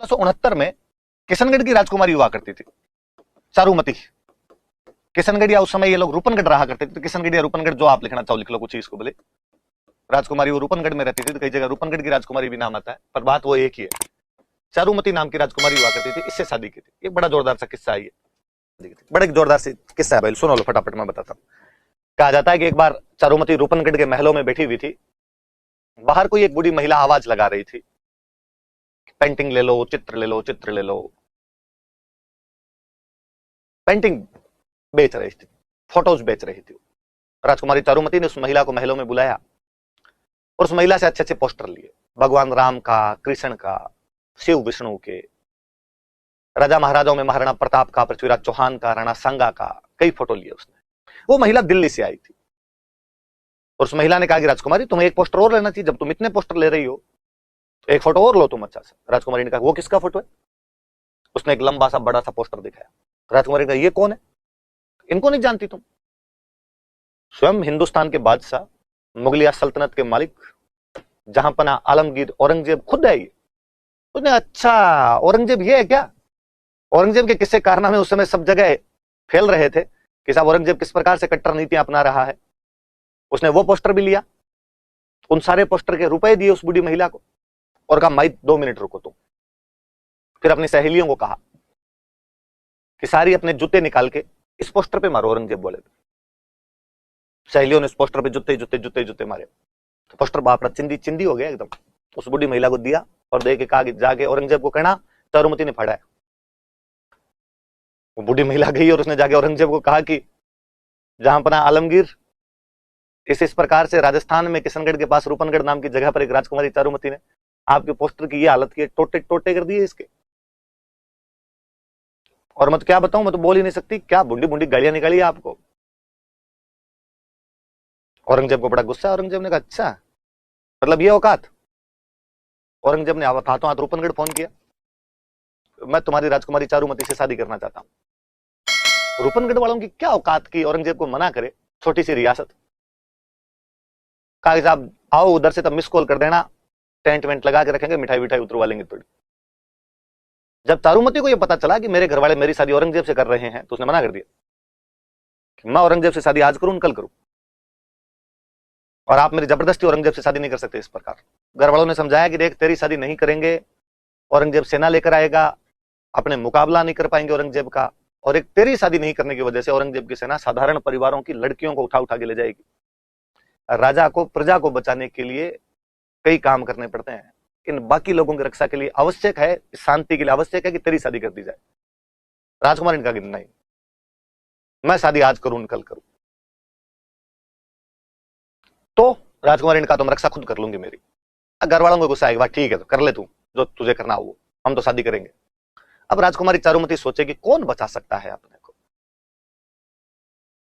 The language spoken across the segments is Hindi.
1969 में किशनगढ़ की राजकुमारी हुआ करती थी, चारुमती। किशनगढ़ या उस समय ये लोग रूपनगढ़ रहा करते थे, तो किशनगढ़ या रूपनगढ़ जो आप लिखना चाहो लिख लो, कुछ चीज को बोले। राजकुमारी वो रूपनगढ़ में रहती थी, तो कई जगह रूपनगढ़ की राजकुमारी भी नाम आता है, पर बात वो एक ही है। चारुमती नाम की राजकुमारी हुआ करती थी, इससे शादी की थी। एक बड़ा जोरदार सा किस्सा है ये, बड़ा जोरदार से किस्सा है भाई, सुनो लो फटाफट मैं बताता हूँ। कहा जाता है कि एक बार चारुमती रूपनगढ़ के महलों में बैठी हुई थी, बाहर कोई एक बूढ़ी महिला आवाज लगा रही थी, पेंटिंग ले लो, चित्र ले लो, चित्र ले लो। पेंटिंग बेच रही थी, फोटोज बेच रही थी। राजकुमारी चारुमती ने उस महिला को महलों में बुलाया और उस महिला से अच्छे अच्छे पोस्टर लिए, भगवान राम का, कृष्ण का, शिव विष्णु के, राजा महाराजाओं में महाराणा प्रताप का, पृथ्वीराज चौहान का, राणा सांगा का, कई फोटो लिए उसने। वो महिला दिल्ली से आई थी और उस महिला ने कहा कि राजकुमारी तुम्हें एक पोस्टर और लेना चाहिए, जब तुम इतने पोस्टर ले रही हो तो एक फोटो और लो तुम अच्छा सा। राजकुमारी ने कहा वो किसका फोटो है? उसने एक लंबा सा बड़ा सा पोस्टर दिखाया। राजकुमारी ने कहा ये कौन है? इनको नहीं जानती तुम? स्वयं हिंदुस्तान के बादशाह, मुगलिया सल्तनत के मालिक, जहांपना आलमगीर औरंगजेब खुद है ये। उसने अच्छा औरंगजेब ये है क्या? औरंगजेब के किस्से कारनामे उस समय सब जगह फैल रहे थे कि साहब औरंगजेब किस प्रकार से कट्टर नीतियां अपना रहा है। उसने वो पोस्टर भी लिया, उन सारे पोस्टर के रुपए दिए उस बूढ़ी महिला को और कहा माई 2 मिनट रुको तुम। फिर अपनी सहेलियों को कहा कि सारी अपने जूते निकाल के इस पोस्टर पे मारो, औरंगजेब बोले। सहेलियों ने इस पोस्टर पे जूते जूते जूते जूते मारे, तो पोस्टर बाप रे चिंदी चिंदी हो गया एकदम। उस बूढ़ी महिला को दिया और दे के कहा कि जाके औरंगजेब को कहना चारुमती ने फाड़ा है। वो बूढ़ी महिला गई और उसने जाके औरंगजेब को कहा कि जहांपना आलमगीर, इस प्रकार से राजस्थान में किशनगढ़ के पास रूपनगढ़ नाम की जगह पर एक राजकुमारी चारुमती ने आपके पोस्टर की ये हालत की, टोटे टोटे कर दिए इसके। और मैं तो क्या बताऊं, मैं तो बोल ही नहीं सकती, क्या बुंडी बुंडी गालियां निकाली आपको। औरंगजेब को बड़ा गुस्सा। औरंगजेब ने कहा अच्छा मतलब ये औकात? औरंगजेब ने हाथों हाथ रूपनगढ़ फोन किया, मैं तुम्हारी राजकुमारी चारुमती से शादी करना चाहता हूं। रूपनगढ़ वालों की क्या औकात की औरंगजेब को मना करे, छोटी सी रियासत। कहा साहब आओ उधर से, तब मिस कॉल कर देना, टेंट वेंट लगा के रखेंगे, मिठाई विठाई उतरवा लेंगे थोड़ी। जब चारुमती को यह पता चला कि मेरे घर वाले मेरी शादी औरंगजेब से कर रहे हैं, तो उसने मना कर दिया कि मैं औरंगजेब से शादी आज करूं कल करूं, और आप मेरी जबरदस्ती औरंगजेब से शादी नहीं कर सकते इस प्रकार। घर वालों ने समझाया कि देख तेरी शादी नहीं करेंगे, औरंगजेब सेना लेकर आएगा, अपने मुकाबला नहीं कर पाएंगे औरंगजेब का, और एक तेरी शादी नहीं करने की वजह से औरंगजेब की सेना साधारण परिवारों की लड़कियों को उठा उठा के ले जाएगी। राजा को प्रजा को बचाने के लिए कई काम करने पड़ते हैं, इन बाकी लोगों की रक्षा के लिए आवश्यक है, शांति के लिए आवश्यक है कि तेरी शादी कर दी जाए। राजकुमारी ने कहा कि नहीं, मैं शादी आज करूं कल करूं। तो राजकुमारी ने कहा तो मैं रक्षा खुद कर लूंगी मेरी। घर वालों को गुस्सा आएगा, ठीक है तो कर ले तू जो तुझे करना हो, हम तो शादी करेंगे। अब राजकुमारी चारुमती सोचेगी कौन बचा सकता है अपने को,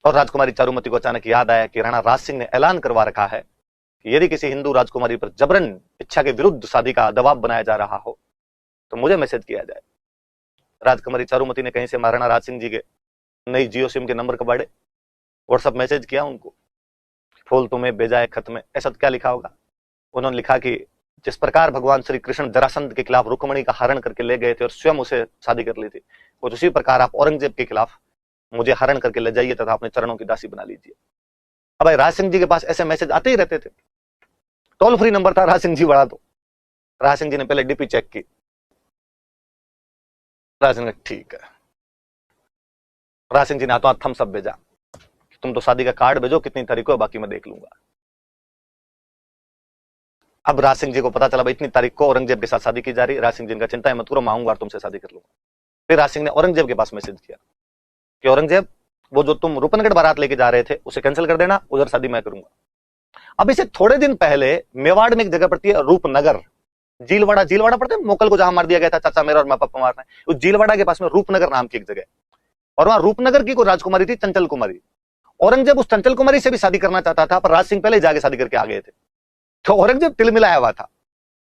और राजकुमारी चारुमती को अचानक याद आया कि राणा राज सिंह ने ऐलान करवा रखा है कि यदि किसी हिंदू राजकुमारी पर जबरन इच्छा के विरुद्ध शादी का दबाव बनाया जा रहा हो तो मुझे मैसेज किया जाए। राजकुमारी चारुमती ने कहीं से महाराणा राज सिंह जी के नई जियो सिम के नंबर कबाड़े, व्हाट्सएप मैसेज किया उनको, फूल तुम्हें भेजा है खत में, ऐसा तो क्या लिखा होगा। उन्होंने लिखा कि जिस प्रकार भगवान श्री कृष्ण जरासंध के खिलाफ रुक्मणी का हरण करके ले गए थे और स्वयं उसे शादी कर ली थी, और उसी प्रकार आप औरंगजेब के खिलाफ मुझे हरण करके ले जाइए तथा अपने चरणों की दासी बना लीजिए। अब भाई राज सिंह जी के पास ऐसे मैसेज आते ही रहते थे, टोल फ्री नंबर था राज सिंह जी वाला। तो राज सिंह जी ने पहले डीपी चेक की, राज सिंह ने ठीक है। राज सिंह जी ने हाथों हाथ थम्स अप भेजा, तुम तो शादी का कार्ड भेजो कितनी तारीख को, बाकी मैं देख लूंगा। अब राज सिंह जी को पता चला भाई इतनी तारीख को औरंगजेब के साथ शादी की जा रही है। राज सिंह जी का चिंता है मत करो, मैं आऊंगा और तुमसे शादी कर लूंगा। फिर राज सिंह ने औरंगजेब के पास मैसेज किया कि औरंगजेब वो जो तुम रूपनगढ़ बारात लेके जा रहे थे उसे कैंसिल कर देना, उधर शादी मैं करूंगा। अब इसे थोड़े दिन पहले मेवाड़ में एक जगह पड़ती है रूपनगर, जीलवाड़ा, जीलवाड़ा पड़ता है मोकल को जहां मार दिया गया था चाचा मेरा और मैं पापा मारना है, उस जीलवाड़ा के पास में रूपनगर नाम की एक जगह, और वहां रूपनगर की कोई राजकुमारी थी चंचल कुमारी। औरंगजेब उस चंचल कुमारी से भी शादी करना चाहता था, पर राज सिंह पहले जाके शादी करके आ गए थे, तो औरंगजेब तिलमिलाया हुआ था।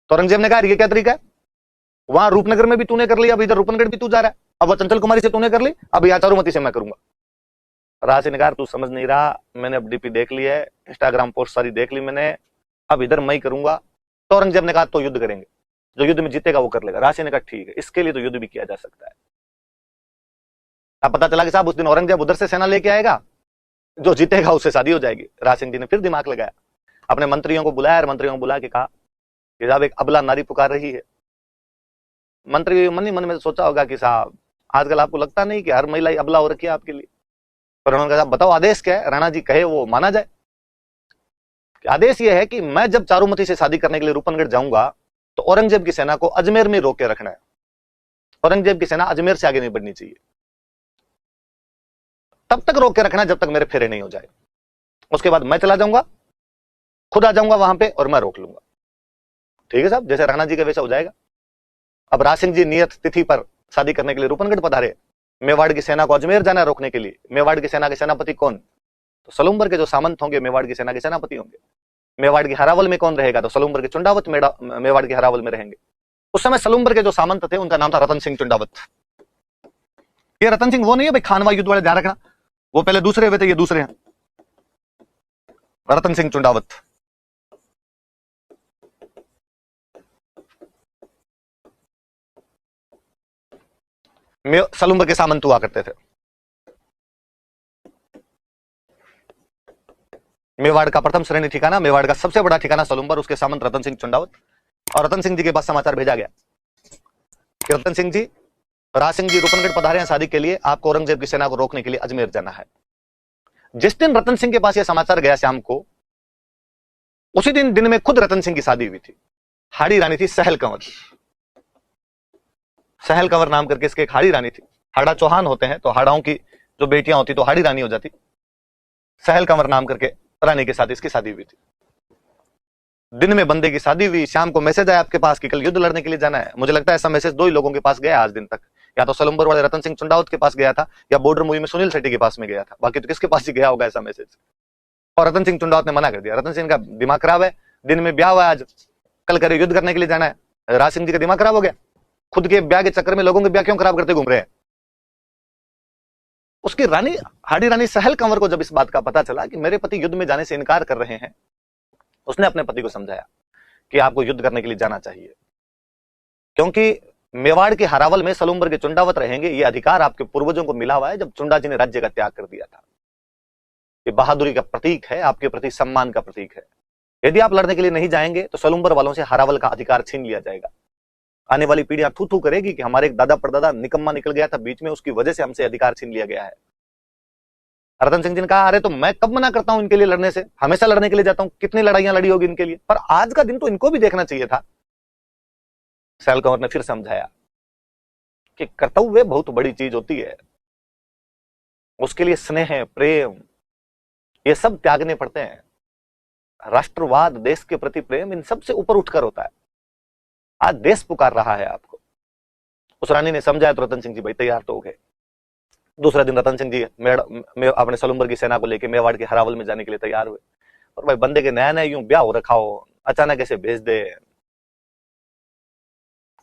तो औरंगजेब ने कहा ये क्या तरीका है, वहां रूपनगर में भी तूने कर लिया, अब इधर रूपनगढ़ भी तू जा रहा है, अब वो चंचल कुमारी से तूने कर ली, अब यहाँ चारुमती से मैं करूंगा। राज सिंह ने कहा तू समझ नहीं रहा, मैंने अब डीपी देख ली है, इंस्टाग्राम पोस्ट सारी देख ली मैंने, अब इधर मैं ही करूंगा। तो औरंगजेब ने कहा तो युद्ध करेंगे। जो युद्ध में जीतेगा वो कर लेगा। राशि ने कहा ठीक है, इसके लिए तो युद्ध भी किया जा सकता है। अब पता चला कि साहब उस दिन औरंगजेब उधर से सेना लेके आएगा, जो जीतेगा उससे शादी हो जाएगी। राज सिंह जी ने फिर दिमाग लगाया, अपने मंत्रियों को बुलाया और मंत्रियों को बुला के कहा कि साहब एक अबला नारी पुकार रही है। मंत्री मन ही मन में सोचा होगा कि साहब आजकल आपको लगता नहीं कि हर महिला अबला हो रखी है आपके लिए। पर उन्होंने कहा बताओ आदेश क्या है, राणा जी कहे वो माना जाए। आदेश ये है कि मैं जब चारुमती से शादी करने के लिए रूपनगढ़ जाऊंगा तो औरंगजेब की सेना को अजमेर में रोक के रखना है। औरंगजेब की सेना अजमेर से आगे नहीं बढ़नी चाहिए, तब तक रोक के रखना जब तक मेरे फेरे नहीं हो जाए। उसके बाद मैं चला जाऊंगा, खुद आ जाऊंगा वहां पे और मैं रोक लूंगा। ठीक है साहब, जैसे राणा जी का वैसा हो जाएगा। अब राज सिंह जी नियत तिथि पर शादी करने के लिए रूपनगढ़ पधारे। मेवाड़ की सेना को अजमेर जाना रोकने के लिए। मेवाड़ की सेना के सेनापति कौन? तो सलूम्बर के जो सामंत होंगे मेवाड़ की सेना के सेनापति होंगे। मेवाड़ की हरावल में कौन रहेगा? तो सलूम्बर के चुंडावत मेवाड़ की हरावल में रहेंगे। उस समय सलूम्बर के जो सामंत थे उनका नाम था रतन सिंह चुंडावत। ये रतन सिंह वो नहीं है भाई खानवा युद्ध वाले, ध्यान रखना, वो पहले दूसरे हुए थे, ये दूसरे हैं। रतन सिंह चुंडावत सलूम्बर के सामंत हुआ करते थे। मेवाड़ का प्रथम श्रेणी ठिकाना, मेवाड़ का सबसे बड़ा ठिकाना सलूम्बर, उसके सामंत रतन सिंह चुंडावत। और रतन सिंह जी के पास समाचार भेजा गया कि रतन सिंह जी, राज सिंह जी रूपनगढ़ पधारे हैं शादी के लिए, आपको औरंगजेब की सेना को रोकने के लिए अजमेर जाना है। जिस दिन रतन सिंह के पास यह समाचार गया शाम को, उसी दिन में खुद रतन सिंह की शादी हुई थी। हाड़ी रानी थी सहल कंवर। सहल कंवर नाम करके इसके एक हाड़ी रानी थी। हाड़ा चौहान होते हैं तो हाड़ाओं की जो बेटियां होती तो हाड़ी रानी हो जाती। सहल कंवर नाम करके रानी के साथ इसकी शादी हुई थी। दिन में बंदे की शादी हुई, शाम को मैसेज आया आपके पास कि कल युद्ध लड़ने के लिए जाना है। मुझे लगता है ऐसा मैसेज दो ही लोगों के पास गया आज दिन तक, या तो सलूम्बर वाले रतन सिंह चुंडावत के पास गया था या बॉर्डर मूवी में सुनील शेट्टी के पास में गया था। बाकी तो किसके पास ही गया होगा ऐसा मैसेज। और रतन सिंह चुंडावत ने मना कर दिया। रतन सिंह का दिमाग खराब है, दिन में ब्याह हुआ है, आज कल करे युद्ध करने के लिए जाना है। राज सिंह जी का दिमाग खराब हो गया, खुद के ब्याह के चक्कर में लोगों के ब्याह क्यों खराब करते घूम रहे हैं। उसकी रानी हाड़ी रानी सहल कंवर को जब इस बात का पता चला कि मेरे पति युद्ध में जाने से इनकार कर रहे हैं, उसने अपने पति को समझाया कि आपको युद्ध करने के लिए जाना चाहिए, क्योंकि मेवाड़ के हरावल में सलूम्बर के चुंडावत रहेंगे। ये अधिकार आपके पूर्वजों को मिला हुआ है जब चुंडा जी ने राज्य का त्याग कर दिया था। ये बहादुरी का प्रतीक है, आपके प्रति सम्मान का प्रतीक है। यदि आप लड़ने के लिए नहीं जाएंगे तो सलूम्बर वालों से हरावल का अधिकार छीन लिया जाएगा। आने वाली पीढ़ियां थू थू करेगी कि हमारे एक दादा परदादा निकम्मा निकल गया था बीच में, उसकी वजह से हमसे अधिकार छीन लिया गया है। रतन सिंह जी ने कहा अरे तो मैं कब मना करता हूं इनके लिए लड़ने से, हमेशा लड़ने के लिए जाता हूं, कितनी लड़ाइयां लड़ी होगी इनके लिए, पर आज का दिन तो इनको भी देखना चाहिए था। सहल कंवर ने फिर समझाया कि कर्तव्य बहुत बड़ी चीज होती है, उसके लिए स्नेह प्रेम ये सब त्यागने पड़ते हैं। राष्ट्रवाद, देश के प्रति प्रेम, इन सबसे ऊपर उठकर होता है। आज देश पुकार रहा है आपको। उस रानी ने समझाया तो रतन सिंह जी भाई तैयार तो हो गए। दूसरा दिन रतन सिंह जी अपने सलूम्बर की सेना को लेकर मेवाड़ के हरावल में जाने के लिए तैयार हुए। और भाई बंदे के नया नया यूं ब्याह हो रखा हो, अचानक ऐसे भेज दे,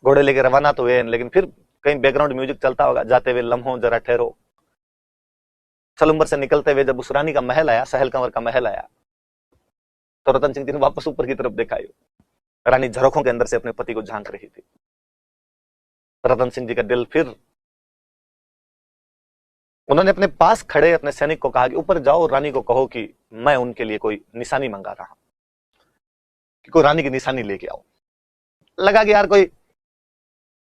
घोड़े लेके रवाना तो हुए, लेकिन फिर कहीं बैकग्राउंड म्यूजिक चलता होगा, जाते हुए लम्हों जरा ठहरो। सलूम्बर से निकलते हुए जब उस रानी का महल आया, सहल कंवर का महल आया, तो रतन सिंह जी ने वापस ऊपर की तरफ देखा। रानी झरोखों के अंदर से अपने पति को झांक रही थी। रतन सिंह जी का दिल फिर, उन्होंने अपने पास खड़े अपने सैनिक को कहा कि ऊपर जाओ और रानी को कहो कि मैं उनके लिए कोई निशानी मंगा रहा हूं, कि कोई रानी की निशानी लेके आओ। लगा कि यार कोई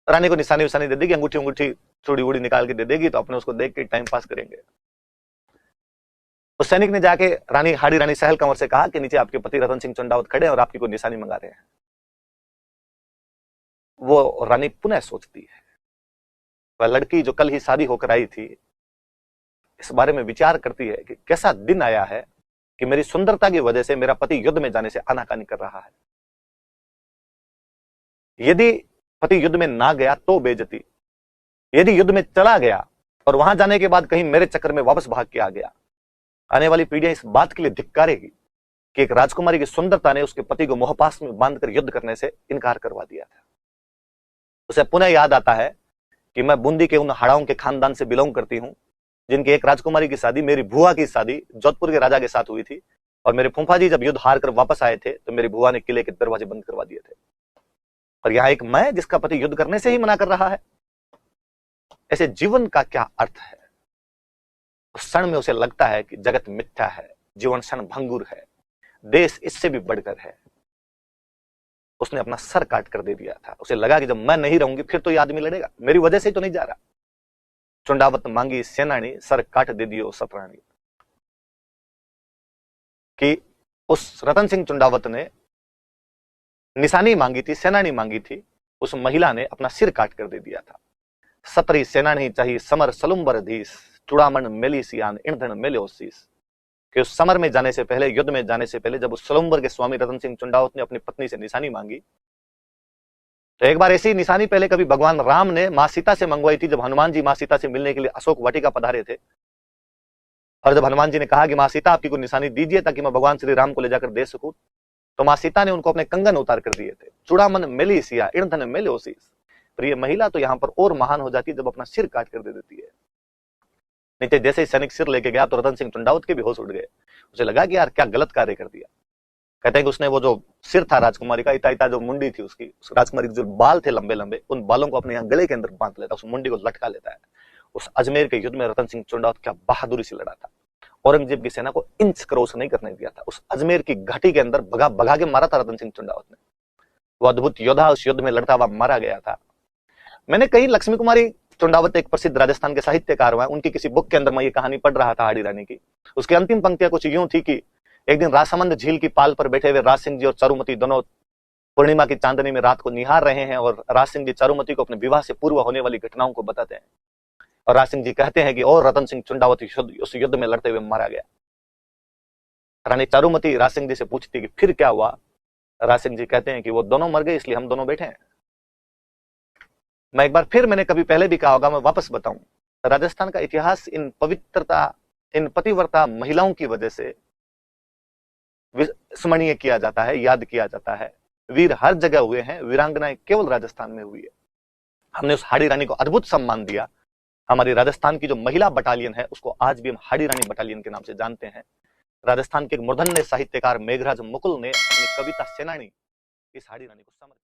रानी को निशानी विशानी दे देगी, अंगूठी अंगूठी चूड़ी उड़ी निकाल के दे देगी, तो अपने उसको देख के टाइम पास करेंगे। उस सैनिक ने जाके रानी हाड़ी रानी सहल कंवर से कहा कि नीचे आपके पति रतन सिंह चुंडावत खड़े हैं और आपकी कोई निशानी मंगा रहे हैं। वो रानी पुनः सोचती है, वह लड़की जो कल ही शादी होकर आई थी, इस बारे में विचार करती है कि कैसा दिन आया है कि मेरी सुंदरता की वजह से मेरा पति युद्ध में जाने से आनाकानी कर रहा है। यदि पति युद्ध में ना गया तो बेइज्जती, यदि युद्ध में चला गया और वहां जाने के बाद कहीं मेरे चक्कर में वापस भाग के आ गया, आने वाली पीढ़ियां इस बात के लिए धिक्कारेगी कि एक राजकुमारी की सुंदरता ने उसके पति को मोहपास में बांधकर युद्ध करने से इनकार करवा दिया था। उसे पुनः याद आता है कि मैं बूंदी के उन हाड़ाओं के खानदान से बिलोंग करती हूं जिनकी एक राजकुमारी की शादी, मेरी बुआ की शादी जोधपुर के राजा के साथ हुई थी, और मेरे फूफा जी जब युद्ध हार कर वापस आए थे तो मेरी बुआ ने किले के दरवाजे बंद करवा दिए थे। और यहां एक मैं जिसका पति युद्ध करने से ही मना कर रहा है। ऐसे जीवन का क्या अर्थ है? उस क्षण में उसे लगता है कि जगत मिथ्या है, जीवन क्षण भंगुर है, देश इससे भी बढ़कर है। उसने अपना सर काट कर दे दिया था। उसे लगा कि जब मैं नहीं रहूंगी फिर तो ये आदमी लड़ेगा, मेरी वजह से ही तो नहीं जा रहा। चुंडावत मांगी सेनानी, सर काट दे दियो सतरानी। कि उस रतन सिंह चुंडावत ने निशानी मांगी थी, सेनानी मांगी थी, उस महिला ने अपना सिर काट कर दे दिया था। सतरी सेनानी चाहिए समर सलुम्बर धीस, चुड़ामन मेली सियान इंधन मेलोसीस। कि उस समर में जाने से पहले, युद्ध में जाने से पहले, जब उस सलुम्बर के स्वामी रतन सिंह चुंडावत ने अपनी पत्नी से निशानी मांगी, तो एक बार ऐसी निशानी पहले कभी भगवान राम ने मां सीता से मंगवाई थी, जब हनुमान जी मां सीता से मिलने के लिए अशोक वाटिका पधारे थे। और जब हनुमान जी ने कहा कि मां सीता आपकी को निशानी दीजिए ताकि मैं भगवान श्री राम को ले जाकर दे सकूं, तो मां सीता ने उनको अपने कंगन उतार कर दिए थे। चूड़ामन मेली सिया इंधन मेलोसीस। पर ये महिला तो यहां पर और महान हो जाती है जब अपना सिर काट कर दे देती है। नीचे जैसे ही सैनिक सिर लेके गया तो रतन सिंह चुंडावत के भी होश उड़ गए। उसे लगा कि यार क्या गलत कार्य कर दिया। कहते हैं कि उसने वो जो सिर था राजकुमारी का, इतना इतना जो मुंडी थी उसकी, उस राजकुमारी के जो बाल थे लंबे लंबे, उन बालों को अपने यहाँ गले के अंदर बांध लेता, उस मुंडी को लटका लेता है। उस अजमेर के युद्ध में रतन सिंह चुंडावत क्या बहादुरी से लड़ा था। औरंगजेब की सेना को इंच क्रॉस नहीं करने दिया था। उस अजमेर की घाटी के अंदर भगा भगा के मारा था रतन सिंह चुंडावत ने। वो अद्भुत योद्धा उस युद्ध में लड़ता हुआ मारा गया था। मैंने कई, लक्ष्मी कुमारी चुंडावत एक प्रसिद्ध राजस्थान के साहित्यकार हुआ, उनकी किसी बुक के अंदर मैं ये कहानी पढ़ रहा था हाड़ी रानी की। उसकी अंतिम पंक्तियां कुछ यूं थी कि एक दिन राजसमंद झील की पाल पर बैठे हुए राज सिंह जी और चारुमती दोनों पूर्णिमा की चांदनी में रात को निहार रहे हैं, और राज सिंह जी चारुमती को अपने विवाह से पूर्व होने वाली घटनाओं को बताते हैं। और राज सिंह जी कहते हैं कि और रतन सिंह चुंडावत उस युद्ध में लड़ते हुए मारा गया। रानी चारुमती राज सिंह जी से पूछती कि फिर क्या हुआ? राज सिंह जी कहते हैं कि वो दोनों मर गए इसलिए हम दोनों बैठे हैं। मैं एक बार फिर, मैंने कभी पहले भी कहा होगा, मैं वापस बताऊं, राजस्थान का इतिहास इन पवित्रता, इन पतिव्रता महिलाओं की वजह से स्मरणीय किया जाता है, याद किया जाता है। वीर हर जगह हुए हैं, वीरांगनाएं केवल राजस्थान में हुई है। हमने उस हाड़ी रानी को अद्भुत सम्मान दिया। हमारी राजस्थान की जो महिला बटालियन है उसको आज भी हम हाड़ी रानी बटालियन के नाम से जानते हैं। राजस्थान के एक मूर्धन्य साहित्यकार मेघराज मुकुल ने अपनी कविता सेनानी इस हाड़ी रानी को समर्पित